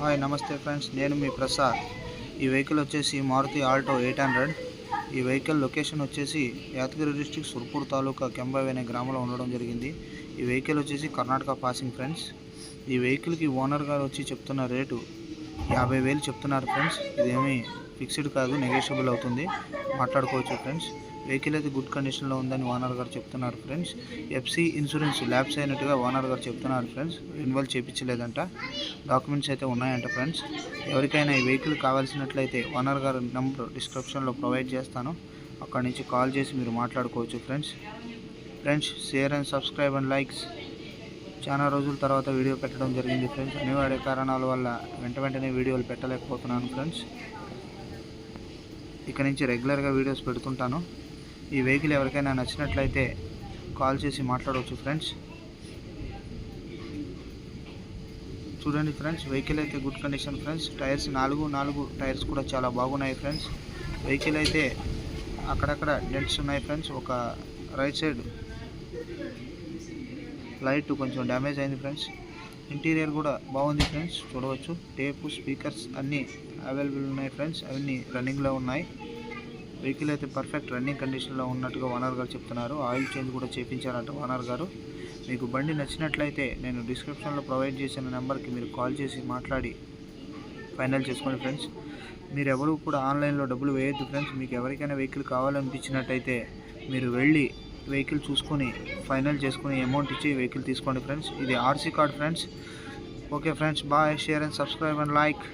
Hi నమస్తే friends, నేను మీ ప్రసాద్. ఈ వెహికల్ వచ్చేసి మారుతి ఆల్టో 800. ఈ వెహికల్ లొకేషన్ వచ్చేసి యాదగిరి డిస్ట్రిక్ట్ సుర్పూర్ తాలూకా కెంబావి అనే గ్రామంలో ఉండడం జరిగింది. ఈ వెహికల్ వచ్చేసి కర్ణాటక పాసింగ్ ఫ్రెండ్స్. ఈ వెహికల్కి ఓనర్ గారు వచ్చి చెప్తున్న రేటు 50,000 చెప్తున్నారు ఫ్రెండ్స్. ఇదేమీ ఫిక్స్డ్ కాదు, నెగోషియబుల్ అవుతుంది, మాట్లాడుకోవచ్చు ఫ్రెండ్స్. వెహికల్ అయితే గుడ్ కండిషన్లో ఉందని ఓనర్ గారు చెప్తున్నారు ఫ్రెండ్స్. ఎఫ్సి ఇన్సూరెన్స్ ల్యాబ్స్ అయినట్టుగా ఓనర్ గారు చెప్తున్నారు ఫ్రెండ్స్. రెన్యువల్ చేయించలేదంట, డాక్యుమెంట్స్ అయితే ఉన్నాయంట ఫ్రెండ్స్. ఎవరికైనా ఈ వెహికల్ కావాల్సినట్లయితే ఓనర్ గారు నెంబర్ డిస్క్రిప్షన్లో ప్రొవైడ్ చేస్తాను, అక్కడి నుంచి కాల్ చేసి మీరు మాట్లాడుకోవచ్చు friends. Share and subscribe and likes. చాలా రోజుల తర్వాత వీడియో పెట్టడం జరిగింది ఫ్రెండ్స్. అనివార్య కారణాల వల్ల వెంటనే వీడియోలు పెట్టలేకపోతున్నాను ఫ్రెండ్స్. ఇక నుంచి రెగ్యులర్గా వీడియోస్ పెడుతుంటాను. ఈ వెహికల్ ఎవరికైనా నచ్చినట్లయితే కాల్ చేసి మాట్లాడవచ్చు ఫ్రెండ్స్. చూడండి ఫ్రెండ్స్, వెహికల్ అయితే గుడ్ కండిషన్ ఫ్రెండ్స్. టైర్స్ నాలుగు టైర్స్ కూడా చాలా బాగున్నాయి ఫ్రెండ్స్. వెహికల్ అయితే అక్కడక్కడ డెంట్స్ ఉన్నాయి ఫ్రెండ్స్. ఒక రైట్ సైడ్ లైట్ కొంచెం డ్యామేజ్ అయింది ఫ్రెండ్స్. ఇంటీరియర్ కూడా బాగుంది ఫ్రెండ్స్, చూడవచ్చు. టేపు, స్పీకర్స్ అన్నీ అవైలబుల్ ఉన్నాయి ఫ్రెండ్స్, అవన్నీ రన్నింగ్లో ఉన్నాయి. వెహికల్ అయితే పర్ఫెక్ట్ రన్నింగ్ కండిషన్లో ఉన్నట్టుగా ఓనర్ గారు చెప్తున్నారు. ఆయిల్ చేంజ్ కూడా చేయించారంట ఓనర్ గారు. మీకు బండి నచ్చినట్లయితే నేను డిస్క్రిప్షన్లో ప్రొవైడ్ చేసిన నెంబర్కి మీరు కాల్ చేసి మాట్లాడి ఫైనల్ చేసుకోండి ఫ్రెండ్స్. మీరు ఎవరు కూడా ఆన్లైన్లో డబ్బులు వేయొద్దు ఫ్రెండ్స్. మీకు ఎవరికైనా వెహికల్ కావాలనిపించినట్టయితే మీరు వెళ్ళి వెహికల్ చూసుకొని ఫైనల్ చేసుకుని అమౌంట్ ఇచ్చి వెహికల్ తీసుకోండి ఫ్రెండ్స్. ఇది RC card friends. Okay friends, bye. Share and subscribe and like.